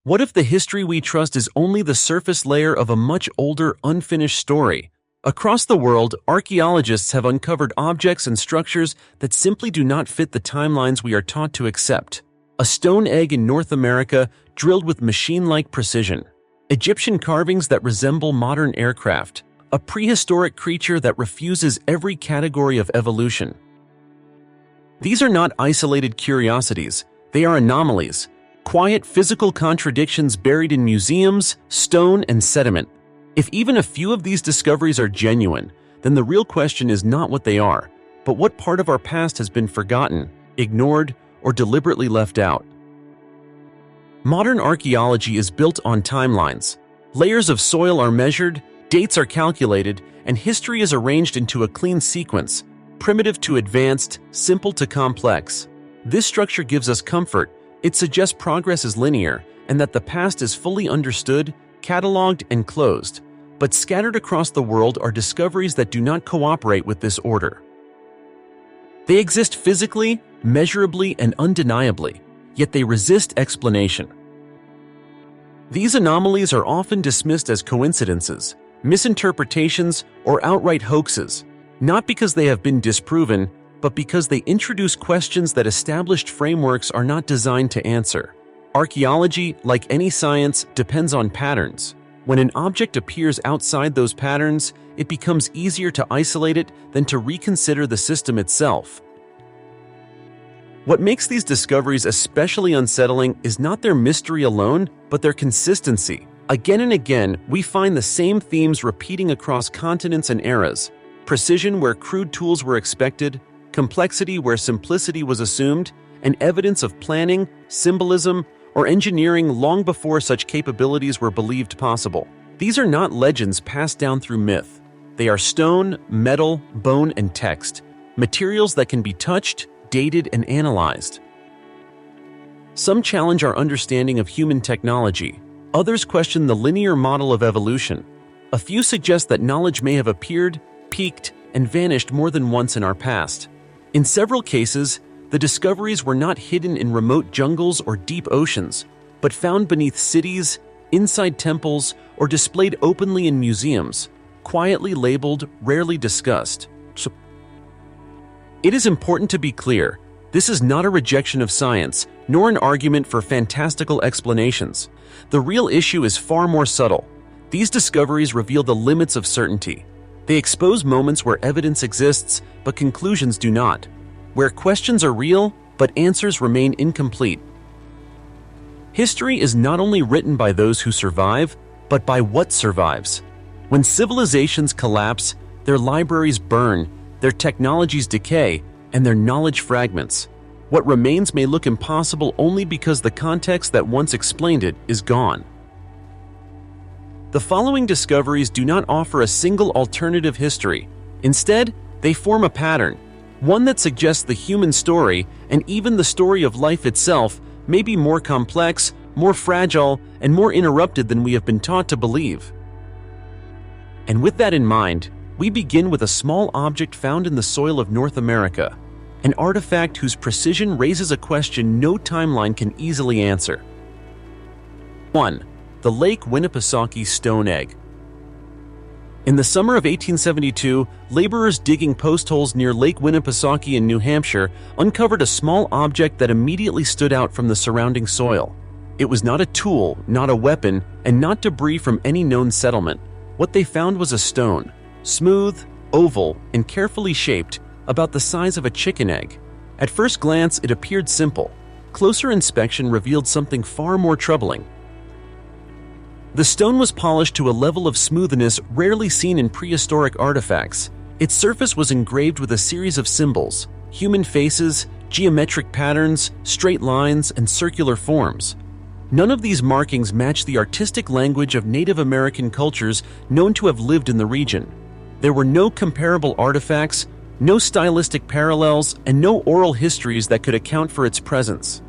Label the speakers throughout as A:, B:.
A: What if the history we trust is only the surface layer of a much older, unfinished story? Across the world, archaeologists have uncovered objects and structures that simply do not fit the timelines we are taught to accept. A stone egg in North America drilled with machine-like precision. Egyptian carvings that resemble modern aircraft. A prehistoric creature that refuses every category of evolution. These are not isolated curiosities, they are anomalies, quiet physical contradictions buried in museums, stone, and sediment. If even a few of these discoveries are genuine, then the real question is not what they are, but what part of our past has been forgotten, ignored, or deliberately left out. Modern archaeology is built on timelines. Layers of soil are measured, dates are calculated, and history is arranged into a clean sequence, primitive to advanced, simple to complex. This structure gives us comfort. It suggests progress is linear and that the past is fully understood, cataloged, and closed. But scattered across the world are discoveries that do not cooperate with this order. They exist physically, measurably, and undeniably, yet they resist explanation. These anomalies are often dismissed as coincidences, misinterpretations, or outright hoaxes, not because they have been disproven, but because they introduce questions that established frameworks are not designed to answer. Archaeology, like any science, depends on patterns. When an object appears outside those patterns, it becomes easier to isolate it than to reconsider the system itself. What makes these discoveries especially unsettling is not their mystery alone, but their consistency. Again and again, we find the same themes repeating across continents and eras. Precision where crude tools were expected, complexity where simplicity was assumed, and evidence of planning, symbolism, or engineering long before such capabilities were believed possible. These are not legends passed down through myth. They are stone, metal, bone, and text, materials that can be touched, dated, and analyzed. Some challenge our understanding of human technology. Others question the linear model of evolution. A few suggest that knowledge may have appeared, peaked, and vanished more than once in our past. In several cases, the discoveries were not hidden in remote jungles or deep oceans, but found beneath cities, inside temples, or displayed openly in museums, quietly labeled, rarely discussed. It is important to be clear, this is not a rejection of science, nor an argument for fantastical explanations. The real issue is far more subtle. These discoveries reveal the limits of certainty. They expose moments where evidence exists, but conclusions do not. Where questions are real, but answers remain incomplete. History is not only written by those who survive, but by what survives. When civilizations collapse, their libraries burn, their technologies decay, and their knowledge fragments. What remains may look impossible only because the context that once explained it is gone. The following discoveries do not offer a single alternative history. Instead, they form a pattern, one that suggests the human story, and even the story of life itself, may be more complex, more fragile, and more interrupted than we have been taught to believe. And with that in mind, we begin with a small object found in the soil of North America, an artifact whose precision raises a question no timeline can easily answer. 1. The Lake Winnipesaukee Stone Egg. In the summer of 1872, laborers digging post holes near Lake Winnipesaukee in New Hampshire uncovered a small object that immediately stood out from the surrounding soil. It was not a tool, not a weapon, and not debris from any known settlement. What they found was a stone, smooth, oval, and carefully shaped, about the size of a chicken egg. At first glance, it appeared simple. Closer inspection revealed something far more troubling. The stone was polished to a level of smoothness rarely seen in prehistoric artifacts. Its surface was engraved with a series of symbols, human faces, geometric patterns, straight lines, and circular forms. None of these markings match the artistic language of Native American cultures known to have lived in the region. There were no comparable artifacts, no stylistic parallels, and no oral histories that could account for its presence.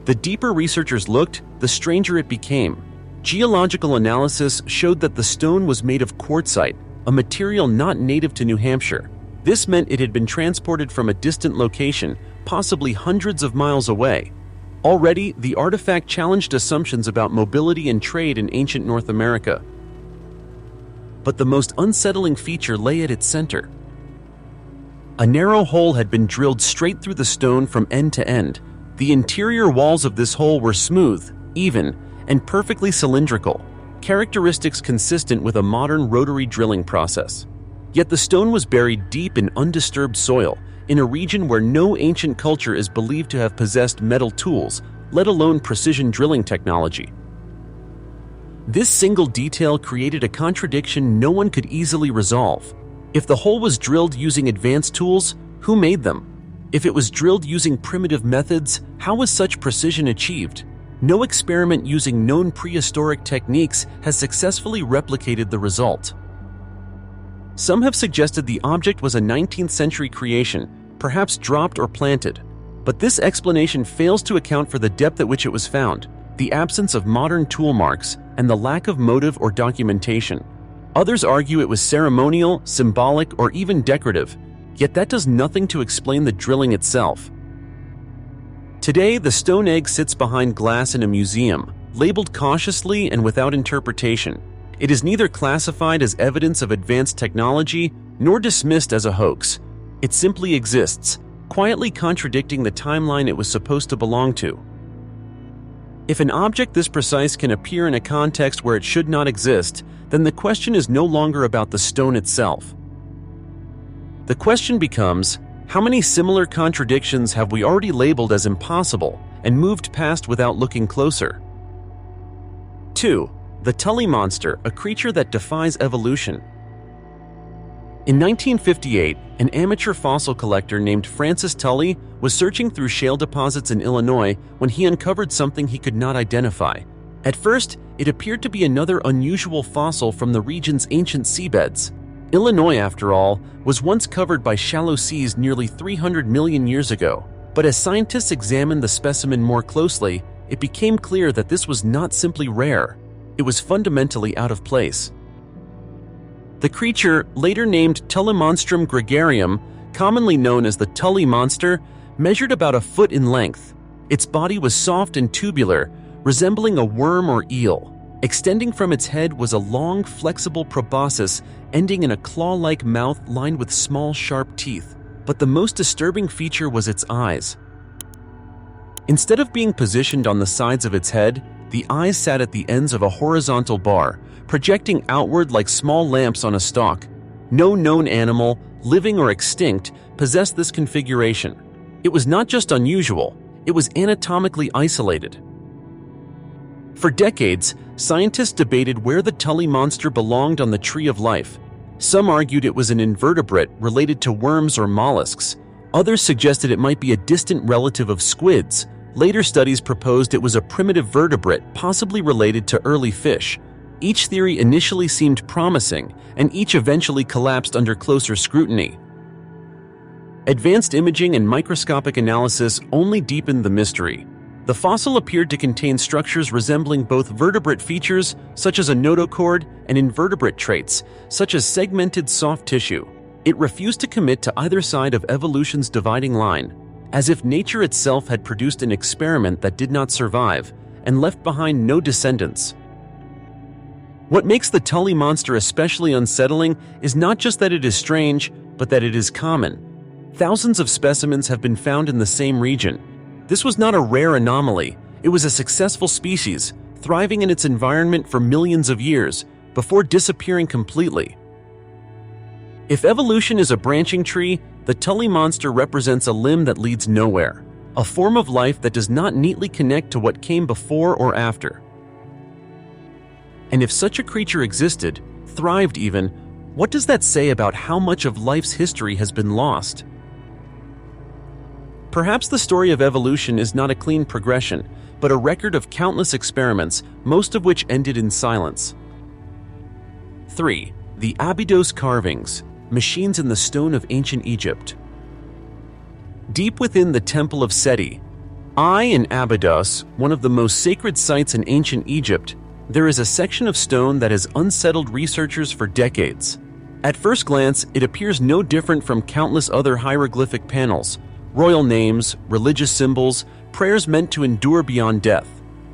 A: The deeper researchers looked, the stranger it became. Geological analysis showed that the stone was made of quartzite, a material not native to New Hampshire. This meant it had been transported from a distant location, possibly hundreds of miles away. Already, the artifact challenged assumptions about mobility and trade in ancient North America. But the most unsettling feature lay at its center. A narrow hole had been drilled straight through the stone from end to end. The interior walls of this hole were smooth, even, and perfectly cylindrical, characteristics consistent with a modern rotary drilling process. Yet the stone was buried deep in undisturbed soil, in a region where no ancient culture is believed to have possessed metal tools, let alone precision drilling technology. This single detail created a contradiction no one could easily resolve. If the hole was drilled using advanced tools, who made them? If it was drilled using primitive methods, how was such precision achieved? No experiment using known prehistoric techniques has successfully replicated the result. Some have suggested the object was a 19th century creation, perhaps dropped or planted. But this explanation fails to account for the depth at which it was found, the absence of modern tool marks, and the lack of motive or documentation. Others argue it was ceremonial, symbolic, or even decorative, yet that does nothing to explain the drilling itself. Today, the stone egg sits behind glass in a museum, labeled cautiously and without interpretation. It is neither classified as evidence of advanced technology nor dismissed as a hoax. It simply exists, quietly contradicting the timeline it was supposed to belong to. If an object this precise can appear in a context where it should not exist, then the question is no longer about the stone itself. The question becomes, how many similar contradictions have we already labeled as impossible and moved past without looking closer? 2. The Tully Monster, a creature that defies evolution. In 1958, an amateur fossil collector named Francis Tully was searching through shale deposits in Illinois when he uncovered something he could not identify. At first, it appeared to be another unusual fossil from the region's ancient seabeds. Illinois, after all, was once covered by shallow seas nearly 300 million years ago. But as scientists examined the specimen more closely, it became clear that this was not simply rare. It was fundamentally out of place. The creature, later named Tullimonstrum gregarium, commonly known as the Tully monster, measured about a foot in length. Its body was soft and tubular, resembling a worm or eel. Extending from its head was a long, flexible proboscis ending in a claw-like mouth lined with small, sharp teeth. But the most disturbing feature was its eyes. Instead of being positioned on the sides of its head, the eyes sat at the ends of a horizontal bar, projecting outward like small lamps on a stalk. No known animal, living or extinct, possessed this configuration. It was not just unusual, it was anatomically isolated. For decades, scientists debated where the Tully monster belonged on the tree of life. Some argued it was an invertebrate related to worms or mollusks. Others suggested it might be a distant relative of squids. Later studies proposed it was a primitive vertebrate, possibly related to early fish. Each theory initially seemed promising, and each eventually collapsed under closer scrutiny. Advanced imaging and microscopic analysis only deepened the mystery. The fossil appeared to contain structures resembling both vertebrate features, such as a notochord, and invertebrate traits, such as segmented soft tissue. It refused to commit to either side of evolution's dividing line, as if nature itself had produced an experiment that did not survive and left behind no descendants. What makes the Tully monster especially unsettling is not just that it is strange, but that it is common. Thousands of specimens have been found in the same region. This was not a rare anomaly. It was a successful species, thriving in its environment for millions of years, before disappearing completely. If evolution is a branching tree, the Tully monster represents a limb that leads nowhere, a form of life that does not neatly connect to what came before or after. And if such a creature existed, thrived even, what does that say about how much of life's history has been lost? Perhaps the story of evolution is not a clean progression, but a record of countless experiments, most of which ended in silence. 3. The Abydos carvings, machines in the stone of ancient Egypt. Deep within the Temple of Seti, in Abydos, one of the most sacred sites in ancient Egypt, there is a section of stone that has unsettled researchers for decades. At first glance, it appears no different from countless other hieroglyphic panels. Royal names, religious symbols, prayers meant to endure beyond death.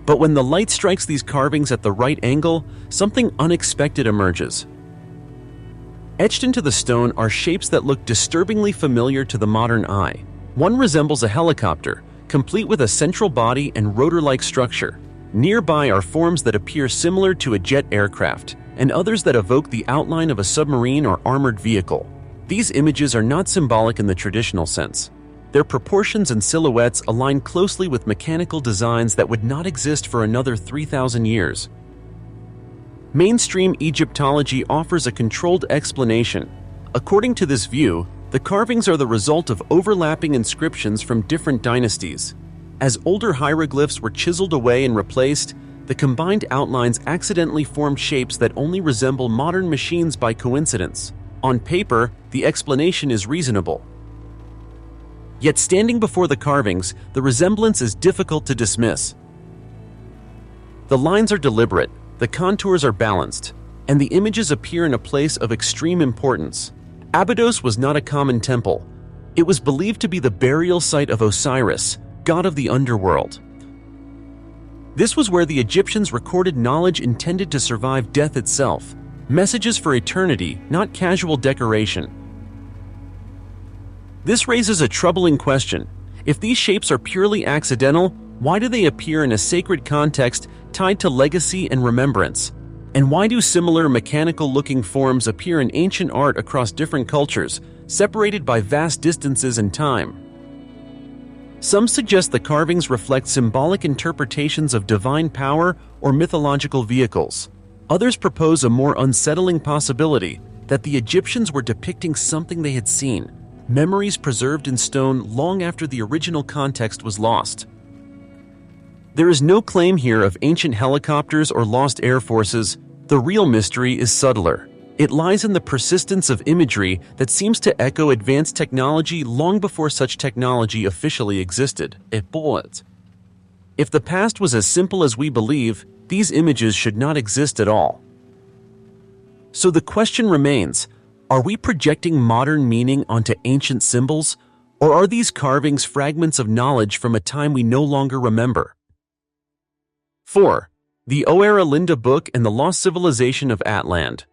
A: But when the light strikes these carvings at the right angle, something unexpected emerges. Etched into the stone are shapes that look disturbingly familiar to the modern eye. One resembles a helicopter, complete with a central body and rotor-like structure. Nearby are forms that appear similar to a jet aircraft, and others that evoke the outline of a submarine or armored vehicle. These images are not symbolic in the traditional sense. Their proportions and silhouettes align closely with mechanical designs that would not exist for another 3,000 years. Mainstream Egyptology offers a controlled explanation. According to this view, the carvings are the result of overlapping inscriptions from different dynasties. As older hieroglyphs were chiseled away and replaced, the combined outlines accidentally formed shapes that only resemble modern machines by coincidence. On paper, the explanation is reasonable. Yet standing before the carvings, the resemblance is difficult to dismiss. The lines are deliberate, the contours are balanced, and the images appear in a place of extreme importance. Abydos was not a common temple. It was believed to be the burial site of Osiris, god of the underworld. This was where the Egyptians recorded knowledge intended to survive death itself, messages for eternity, not casual decoration. This raises a troubling question. If these shapes are purely accidental, why do they appear in a sacred context tied to legacy and remembrance? And why do similar mechanical-looking forms appear in ancient art across different cultures, separated by vast distances and time? Some suggest the carvings reflect symbolic interpretations of divine power or mythological vehicles. Others propose a more unsettling possibility, that the Egyptians were depicting something they had seen, memories preserved in stone long after the original context was lost. There is no claim here of ancient helicopters or lost air forces. The real mystery is subtler. It lies in the persistence of imagery that seems to echo advanced technology long before such technology officially existed. If the past was as simple as we believe, these images should not exist at all. So the question remains, are we projecting modern meaning onto ancient symbols, or are these carvings fragments of knowledge from a time we no longer remember? 4. The Oera Linda Book and the Lost Civilization of Atland.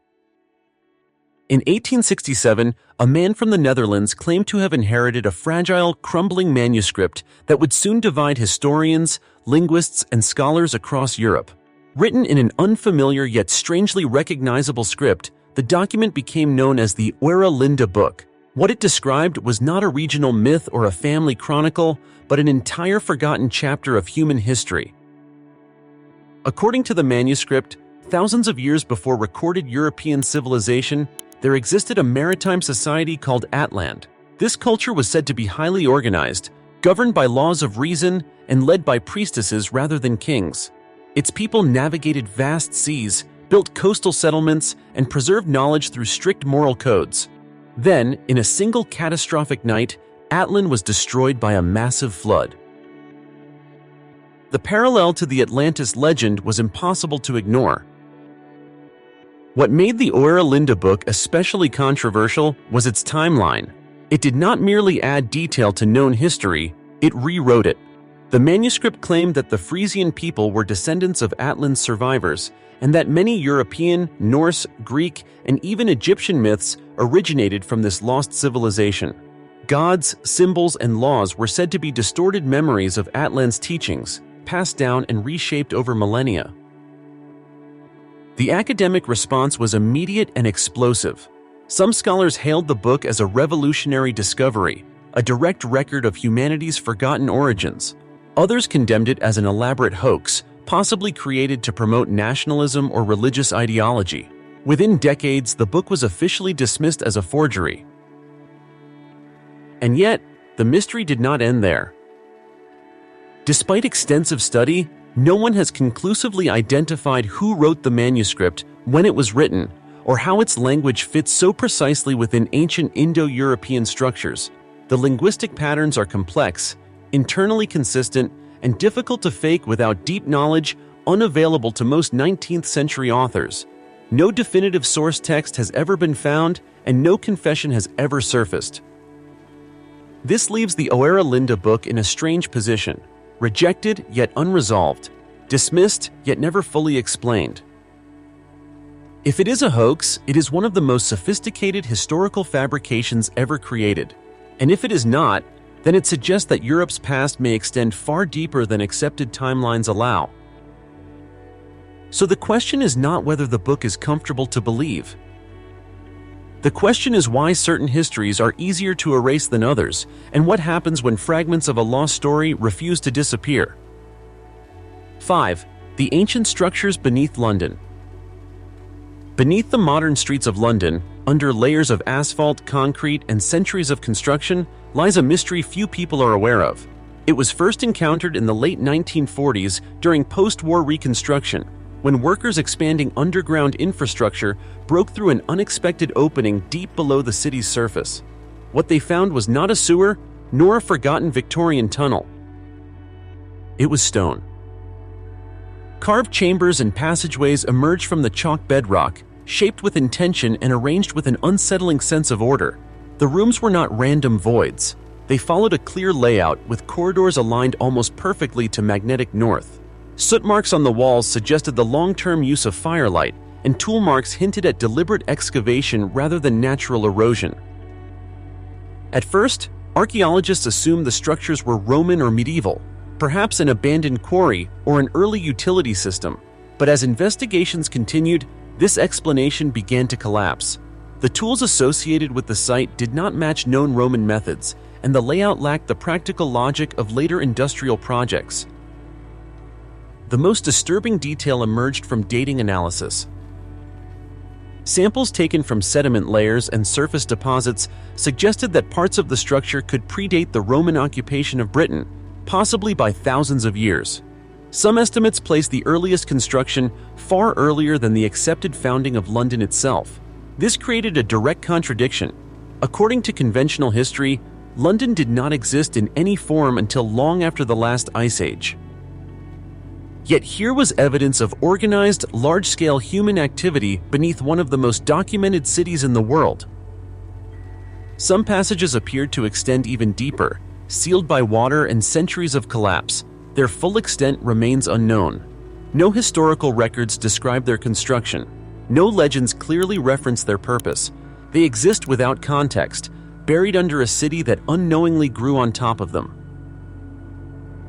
A: In 1867, a man from the Netherlands claimed to have inherited a fragile, crumbling manuscript that would soon divide historians, linguists, and scholars across Europe. Written in an unfamiliar yet strangely recognizable script, the document became known as the Oera Linda Book. What it described was not a regional myth or a family chronicle, but an entire forgotten chapter of human history. According to the manuscript, thousands of years before recorded European civilization, there existed a maritime society called Atland. This culture was said to be highly organized, governed by laws of reason, and led by priestesses rather than kings. Its people navigated vast seas, built coastal settlements, and preserved knowledge through strict moral codes. Then, in a single catastrophic night, Atland was destroyed by a massive flood. The parallel to the Atlantis legend was impossible to ignore. What made the Oera Linda book especially controversial was its timeline. It did not merely add detail to known history, it rewrote it. The manuscript claimed that the Frisian people were descendants of Atland's survivors, and that many European, Norse, Greek, and even Egyptian myths originated from this lost civilization. Gods, symbols, and laws were said to be distorted memories of Atland's teachings, passed down and reshaped over millennia. The academic response was immediate and explosive. Some scholars hailed the book as a revolutionary discovery, a direct record of humanity's forgotten origins. Others condemned it as an elaborate hoax, possibly created to promote nationalism or religious ideology. Within decades, the book was officially dismissed as a forgery. And yet, the mystery did not end there. Despite extensive study, no one has conclusively identified who wrote the manuscript, when it was written, or how its language fits so precisely within ancient Indo-European structures. The linguistic patterns are complex, internally consistent, and difficult to fake without deep knowledge, unavailable to most 19th century authors. No definitive source text has ever been found, and no confession has ever surfaced. This leaves the Oera Linda book in a strange position. rejected yet unresolved, dismissed yet never fully explained. If it is a hoax, it is one of the most sophisticated historical fabrications ever created. And if it is not, then it suggests that Europe's past may extend far deeper than accepted timelines allow. So the question is not whether the book is comfortable to believe. The question is why certain histories are easier to erase than others, and what happens when fragments of a lost story refuse to disappear. 5. The ancient structures beneath London. Beneath the modern streets of London, under layers of asphalt, concrete, and centuries of construction, lies a mystery few people are aware of. It was first encountered in the late 1940s during post-war reconstruction, when workers expanding underground infrastructure broke through an unexpected opening deep below the city's surface. What they found was not a sewer, nor a forgotten Victorian tunnel. It was stone. Carved chambers and passageways emerged from the chalk bedrock, shaped with intention and arranged with an unsettling sense of order. The rooms were not random voids. They followed a clear layout, with corridors aligned almost perfectly to magnetic north. Soot marks on the walls suggested the long-term use of firelight, and tool marks hinted at deliberate excavation rather than natural erosion. At first, archaeologists assumed the structures were Roman or medieval, perhaps an abandoned quarry or an early utility system. But as investigations continued, this explanation began to collapse. The tools associated with the site did not match known Roman methods, and the layout lacked the practical logic of later industrial projects. The most disturbing detail emerged from dating analysis. Samples taken from sediment layers and surface deposits suggested that parts of the structure could predate the Roman occupation of Britain, possibly by thousands of years. Some estimates place the earliest construction far earlier than the accepted founding of London itself. This created a direct contradiction. According to conventional history, London did not exist in any form until long after the last ice age. Yet here was evidence of organized, large-scale human activity beneath one of the most documented cities in the world. Some passages appeared to extend even deeper, sealed by water and centuries of collapse. Their full extent remains unknown. No historical records describe their construction. No legends clearly reference their purpose. They exist without context, buried under a city that unknowingly grew on top of them.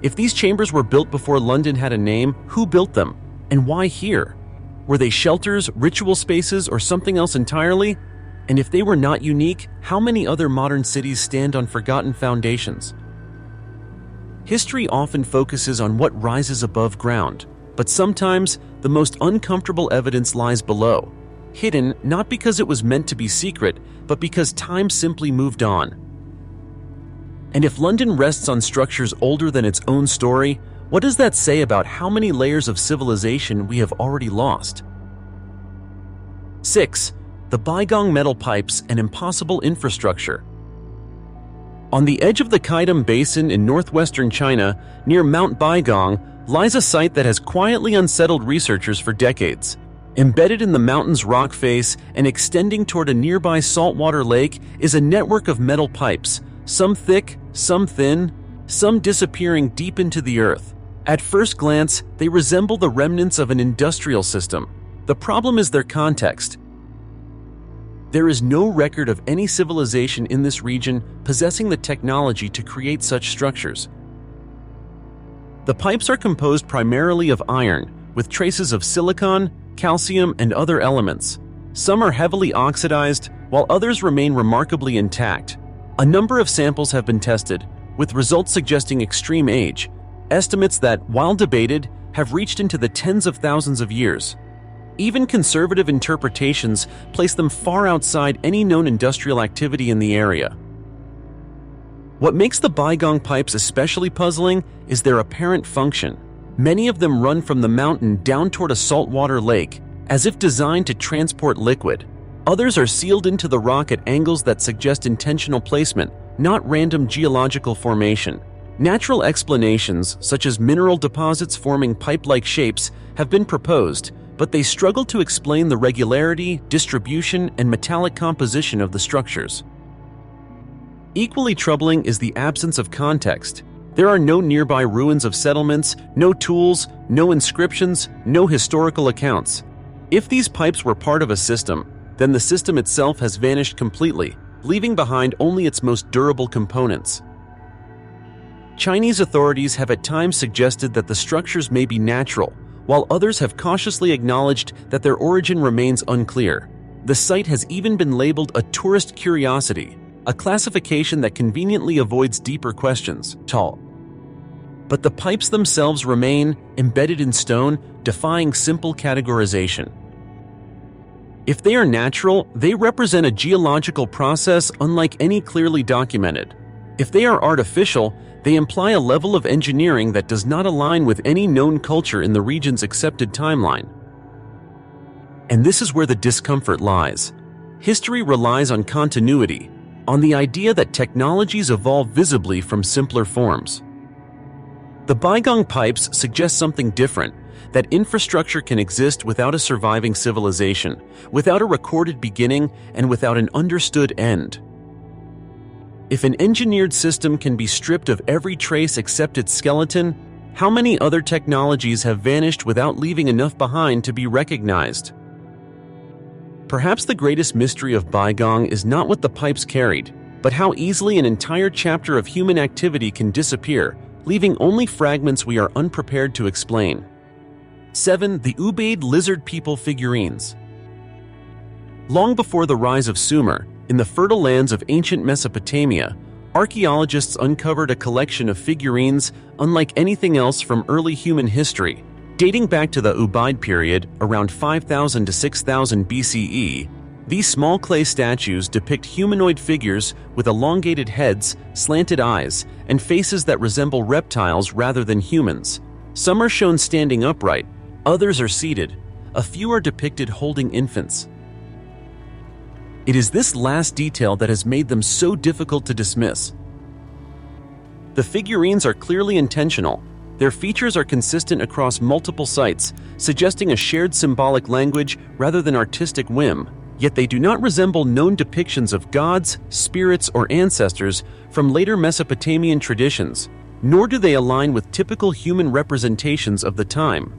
A: If these chambers were built before London had a name, who built them? And why here? Were they shelters, ritual spaces, or something else entirely? And if they were not unique, how many other modern cities stand on forgotten foundations? History often focuses on what rises above ground, but sometimes the most uncomfortable evidence lies below, hidden not because it was meant to be secret, but because time simply moved on. And if London rests on structures older than its own story, what does that say about how many layers of civilization we have already lost? 6. The Baigong metal pipes and impossible infrastructure. On the edge of the Qaidam Basin in northwestern China, near Mount Baigong, lies a site that has quietly unsettled researchers for decades. Embedded in the mountain's rock face and extending toward a nearby saltwater lake is a network of metal pipes, some thick, some thin, some disappearing deep into the earth. At first glance, they resemble the remnants of an industrial system. The problem is their context. There is no record of any civilization in this region possessing the technology to create such structures. The pipes are composed primarily of iron, with traces of silicon, calcium, and other elements. Some are heavily oxidized, while others remain remarkably intact. A number of samples have been tested, with results suggesting extreme age. Estimates that, while debated, have reached into the tens of thousands of years. Even conservative interpretations place them far outside any known industrial activity in the area. What makes the Baigong pipes especially puzzling is their apparent function. Many of them run from the mountain down toward a saltwater lake, as if designed to transport liquid. Others are sealed into the rock at angles that suggest intentional placement, not random geological formation. Natural explanations, such as mineral deposits forming pipe-like shapes, have been proposed, but they struggle to explain the regularity, distribution, and metallic composition of the structures. Equally troubling is the absence of context. There are no nearby ruins of settlements, no tools, no inscriptions, no historical accounts. If these pipes were part of a system, then the system itself has vanished completely, leaving behind only its most durable components. Chinese authorities have at times suggested that the structures may be natural, while others have cautiously acknowledged that their origin remains unclear. The site has even been labeled a tourist curiosity, a classification that conveniently avoids deeper questions. Tall. But the pipes themselves remain embedded in stone, defying simple categorization. If they are natural, they represent a geological process unlike any clearly documented. If they are artificial, they imply a level of engineering that does not align with any known culture in the region's accepted timeline. And this is where the discomfort lies. History relies on continuity, on the idea that technologies evolve visibly from simpler forms. The Baigong pipes suggest something different, that infrastructure can exist without a surviving civilization, without a recorded beginning, and without an understood end. If an engineered system can be stripped of every trace except its skeleton, how many other technologies have vanished without leaving enough behind to be recognized? Perhaps the greatest mystery of Baigong is not what the pipes carried, but how easily an entire chapter of human activity can disappear, leaving only fragments we are unprepared to explain. 7. The Ubaid lizard people figurines. Long before the rise of Sumer, in the fertile lands of ancient Mesopotamia, archaeologists uncovered a collection of figurines unlike anything else from early human history. Dating back to the Ubaid period, around 5000 to 6000 BCE, these small clay statues depict humanoid figures with elongated heads, slanted eyes, and faces that resemble reptiles rather than humans. Some are shown standing upright, others are seated, a few are depicted holding infants. It is this last detail that has made them so difficult to dismiss. The figurines are clearly intentional. Their features are consistent across multiple sites, suggesting a shared symbolic language rather than artistic whim. Yet they do not resemble known depictions of gods, spirits, or ancestors from later Mesopotamian traditions, nor do they align with typical human representations of the time.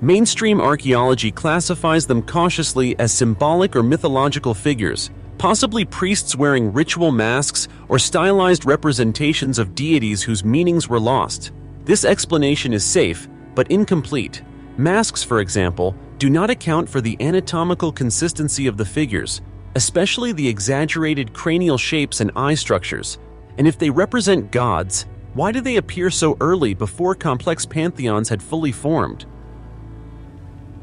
A: Mainstream archaeology classifies them cautiously as symbolic or mythological figures, possibly priests wearing ritual masks or stylized representations of deities whose meanings were lost. This explanation is safe, but incomplete. Masks, for example, do not account for the anatomical consistency of the figures, especially the exaggerated cranial shapes and eye structures. And if they represent gods, why do they appear so early before complex pantheons had fully formed?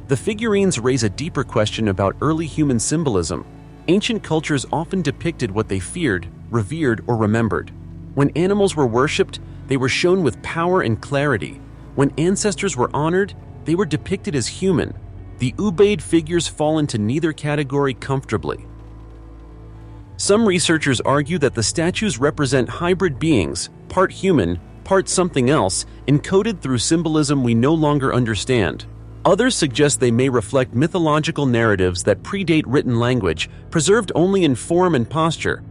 A: The figurines raise a deeper question about early human symbolism. Ancient cultures often depicted what they feared, revered, or remembered. When animals were worshipped, they were shown with power and clarity. When ancestors were honored, they were depicted as human. The Ubaid figures fall into neither category comfortably. Some researchers argue that the statues represent hybrid beings, part human, part something else, encoded through symbolism we no longer understand. Others suggest they may reflect mythological narratives that predate written language, preserved only in form and posture.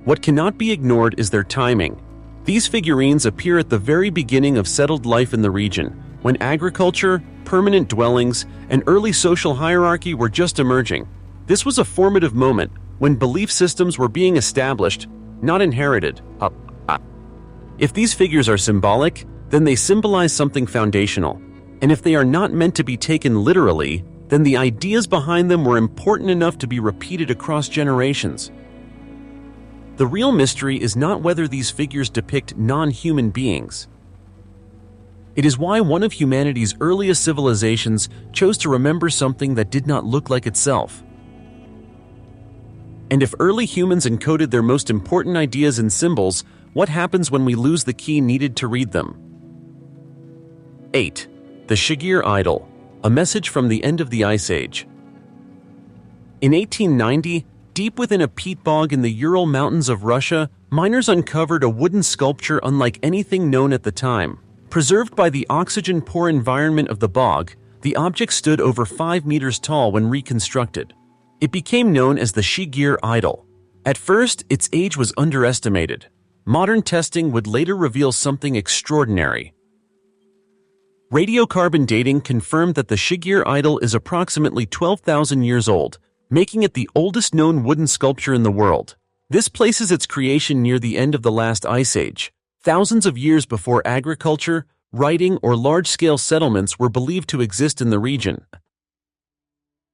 A: What cannot be ignored is their timing. These figurines appear at the very beginning of settled life in the region, when agriculture, permanent dwellings, and early social hierarchy were just emerging. This was a formative moment when belief systems were being established, not inherited. If these figures are symbolic, then they symbolize something foundational. And if they are not meant to be taken literally, then the ideas behind them were important enough to be repeated across generations. The real mystery is not whether these figures depict non-human beings. It is why one of humanity's earliest civilizations chose to remember something that did not look like itself. And if early humans encoded their most important ideas in symbols, what happens when we lose the key needed to read them? 8. The Shigir Idol, a message from the end of the Ice Age. In 1890, deep within a peat bog in the Ural Mountains of Russia, miners uncovered a wooden sculpture unlike anything known at the time. Preserved by the oxygen-poor environment of the bog, the object stood over 5 meters tall when reconstructed. It became known as the Shigir Idol. At first, its age was underestimated. modern testing would later reveal something extraordinary. Radiocarbon dating confirmed that the Shigear idol is approximately 12,000 years old, making it the oldest known wooden sculpture in the world. This places its creation near the end of the last ice age, thousands of years before agriculture, writing, or large-scale settlements were believed to exist in the region.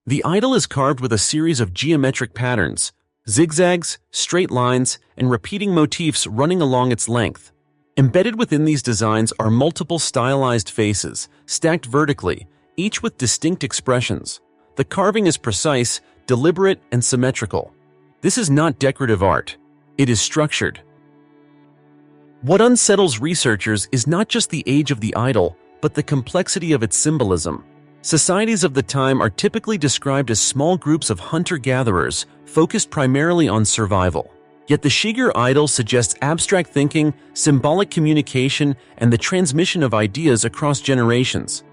A: The idol is carved with a series of geometric patterns, zigzags, straight lines, and repeating motifs running along its length. Embedded within these designs are multiple stylized faces, stacked vertically, each with distinct expressions. The carving is precise, deliberate, and symmetrical. This is not decorative art. It is structured. What unsettles researchers is not just the age of the idol, but the complexity of its symbolism. Societies of the time are typically described as small groups of hunter-gatherers, focused primarily on survival. Yet the Shigear idol suggests abstract thinking, symbolic communication, and the transmission of ideas across generations.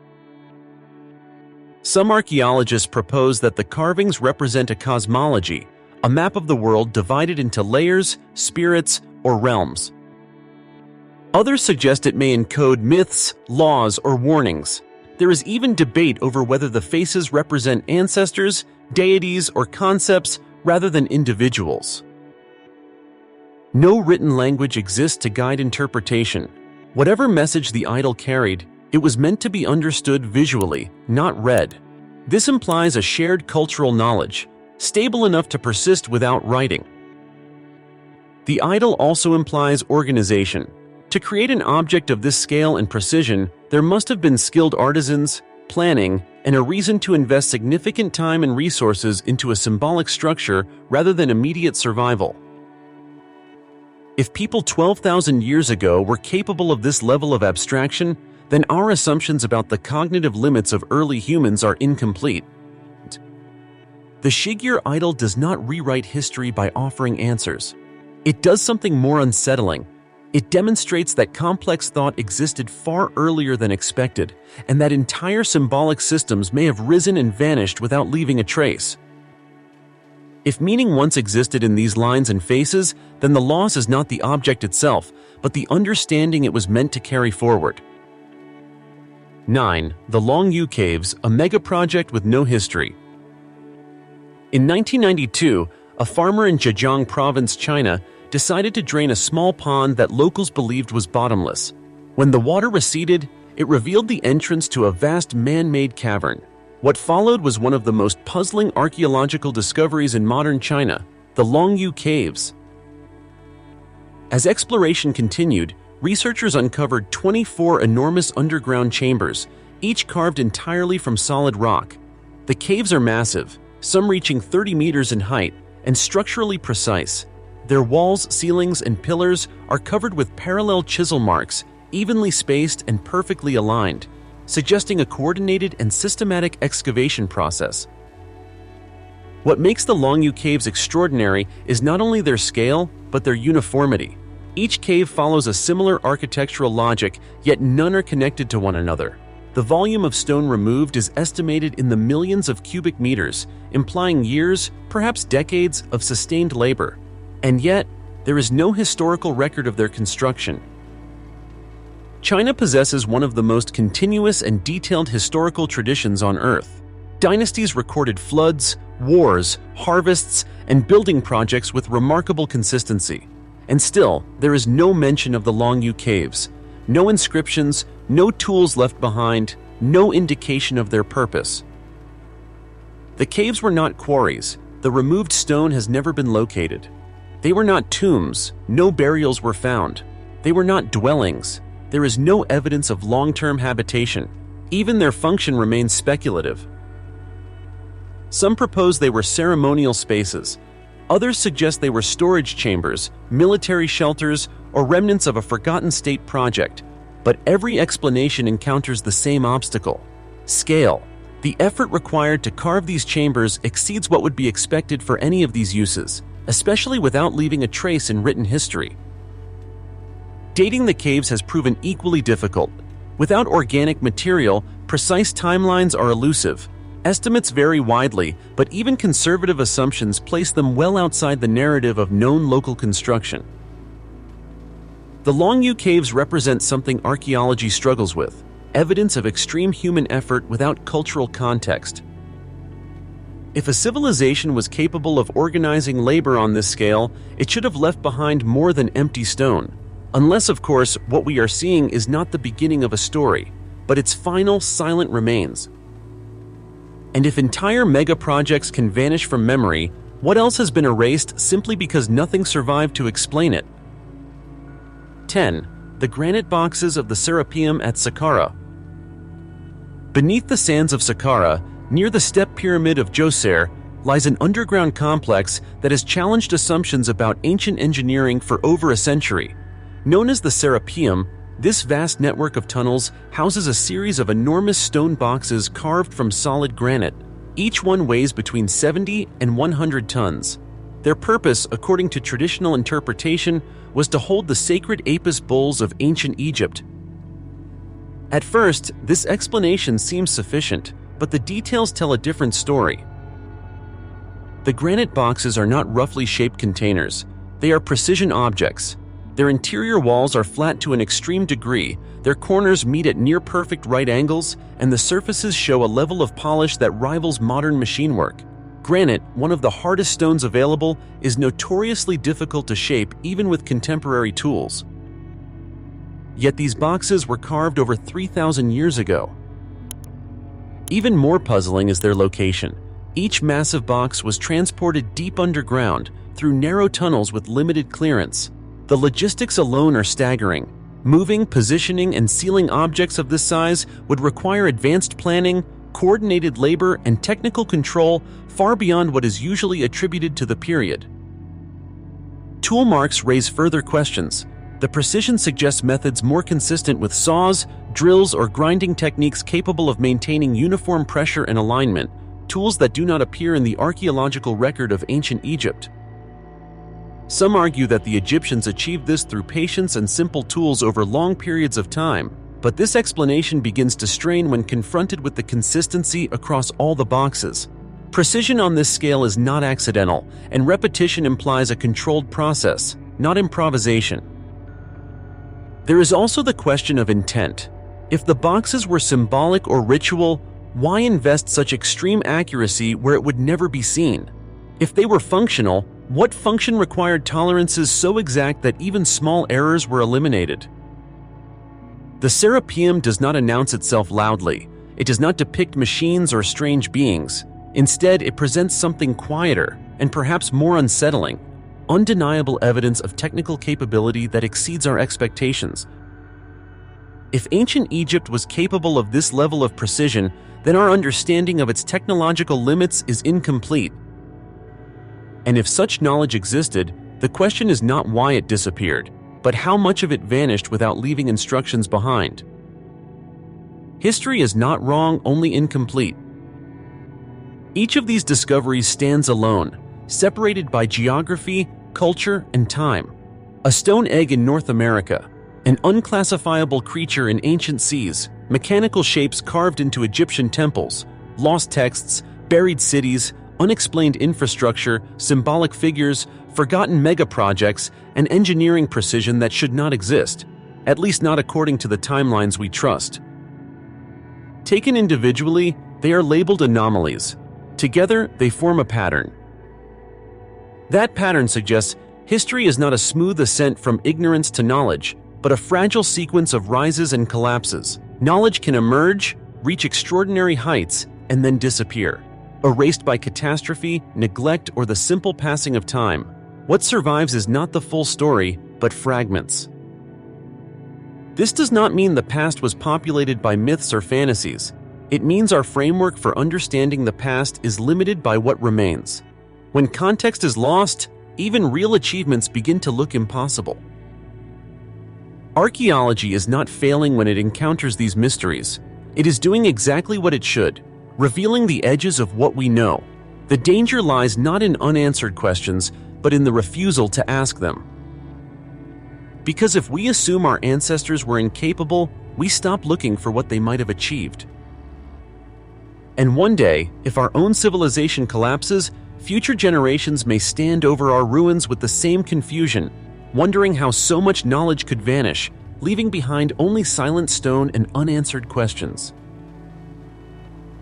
A: Some archaeologists propose that the carvings represent a cosmology, a map of the world divided into layers, spirits, or realms. Others suggest it may encode myths, laws, or warnings. There is even debate over whether the faces represent ancestors, deities, or concepts rather than individuals. No written language exists to guide interpretation. Whatever message the idol carried, it was meant to be understood visually, not read. This implies a shared cultural knowledge, stable enough to persist without writing. The idol also implies organization. To create an object of this scale and precision, there must have been skilled artisans, planning, and a reason to invest significant time and resources into a symbolic structure rather than immediate survival. If people 12,000 years ago were capable of this level of abstraction, then our assumptions about the cognitive limits of early humans are incomplete. The Shigear idol does not rewrite history by offering answers. It does something more unsettling. It demonstrates that complex thought existed far earlier than expected, and that entire symbolic systems may have risen and vanished without leaving a trace. If meaning once existed in these lines and faces, then the loss is not the object itself, but the understanding it was meant to carry forward. 9. The Longyu Caves, a megaproject with no history. In 1992, a farmer in Zhejiang Province, China, decided to drain a small pond that locals believed was bottomless. When the water receded, it revealed the entrance to a vast man-made cavern. What followed was one of the most puzzling archaeological discoveries in modern China, the Longyu Caves. As exploration continued, researchers uncovered 24 enormous underground chambers, each carved entirely from solid rock. The caves are massive, some reaching 30 meters in height, and structurally precise. Their walls, ceilings, and pillars are covered with parallel chisel marks, evenly spaced and perfectly aligned, suggesting a coordinated and systematic excavation process. What makes the Longyu Caves extraordinary is not only their scale, but their uniformity. Each cave follows a similar architectural logic, yet none are connected to one another. The volume of stone removed is estimated in the millions of cubic meters, implying years, perhaps decades, of sustained labor. And yet, there is no historical record of their construction. China possesses one of the most continuous and detailed historical traditions on Earth. Dynasties recorded floods, wars, harvests, and building projects with remarkable consistency. And still, there is no mention of the Longyu Caves, no inscriptions, no tools left behind, no indication of their purpose. The caves were not quarries. The removed stone has never been located. They were not tombs. No burials were found. They were not dwellings. There is no evidence of long-term habitation. Even their function remains speculative. Some propose they were ceremonial spaces. Others suggest they were storage chambers, military shelters, or remnants of a forgotten state project. But every explanation encounters the same obstacle: scale. The effort required to carve these chambers exceeds what would be expected for any of these uses, especially without leaving a trace in written history. Dating the caves has proven equally difficult. Without organic material, precise timelines are elusive. Estimates vary widely, but even conservative assumptions place them well outside the narrative of known local construction. The Longyou Caves represent something archaeology struggles with: evidence of extreme human effort without cultural context. If a civilization was capable of organizing labor on this scale, it should have left behind more than empty stone. Unless, of course, what we are seeing is not the beginning of a story, but its final, silent remains. And if entire megaprojects can vanish from memory, what else has been erased simply because nothing survived to explain it? 10. The granite boxes of the Serapeum at Saqqara. Beneath the sands of Saqqara, near the step pyramid of Djoser, lies an underground complex that has challenged assumptions about ancient engineering for over a century. Known as the Serapeum, this vast network of tunnels houses a series of enormous stone boxes carved from solid granite. Each one weighs between 70 and 100 tons. Their purpose, according to traditional interpretation, was to hold the sacred Apis bulls of ancient Egypt. At first, this explanation seems sufficient, but the details tell a different story. The granite boxes are not roughly shaped containers. They are precision objects. Their interior walls are flat to an extreme degree, their corners meet at near-perfect right angles, and the surfaces show a level of polish that rivals modern machine work. Granite, one of the hardest stones available, is notoriously difficult to shape even with contemporary tools. Yet these boxes were carved over 3,000 years ago. Even more puzzling is their location. Each massive box was transported deep underground through narrow tunnels with limited clearance. The logistics alone are staggering. Moving, positioning, and sealing objects of this size would require advanced planning, coordinated labor, and technical control far beyond what is usually attributed to the period. Tool marks raise further questions. The precision suggests methods more consistent with saws, drills, or grinding techniques capable of maintaining uniform pressure and alignment, tools that do not appear in the archaeological record of ancient Egypt. Some argue that the Egyptians achieved this through patience and simple tools over long periods of time, but this explanation begins to strain when confronted with the consistency across all the boxes. Precision on this scale is not accidental, and repetition implies a controlled process, not improvisation. There is also the question of intent. If the boxes were symbolic or ritual, why invest such extreme accuracy where it would never be seen? If they were functional, what function required tolerances so exact that even small errors were eliminated? The Serapeum does not announce itself loudly. It does not depict machines or strange beings. Instead, it presents something quieter and perhaps more unsettling: undeniable evidence of technical capability that exceeds our expectations. If ancient Egypt was capable of this level of precision, then our understanding of its technological limits is incomplete. And if such knowledge existed, the question is not why it disappeared, but how much of it vanished without leaving instructions behind. History is not wrong, only incomplete. Each of these discoveries stands alone, separated by geography, culture, and time. A stone egg in North America, an unclassifiable creature in ancient seas, mechanical shapes carved into Egyptian temples, lost texts, buried cities, unexplained infrastructure, symbolic figures, forgotten megaprojects, and engineering precision that should not exist, at least not according to the timelines we trust. Taken individually, they are labeled anomalies. Together, they form a pattern. That pattern suggests history is not a smooth ascent from ignorance to knowledge, but a fragile sequence of rises and collapses. Knowledge can emerge, reach extraordinary heights, and then disappear, erased by catastrophe, neglect, or the simple passing of time. What survives is not the full story, but fragments. This does not mean the past was populated by myths or fantasies. It means our framework for understanding the past is limited by what remains. When context is lost, even real achievements begin to look impossible. Archaeology is not failing when it encounters these mysteries. It is doing exactly what it should, revealing the edges of what we know. The danger lies not in unanswered questions, but in the refusal to ask them. Because if we assume our ancestors were incapable, we stop looking for what they might have achieved. And one day, if our own civilization collapses, future generations may stand over our ruins with the same confusion. wondering how so much knowledge could vanish, leaving behind only silent stone and unanswered questions.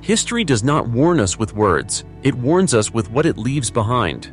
A: History does not warn us with words, it warns us with what it leaves behind.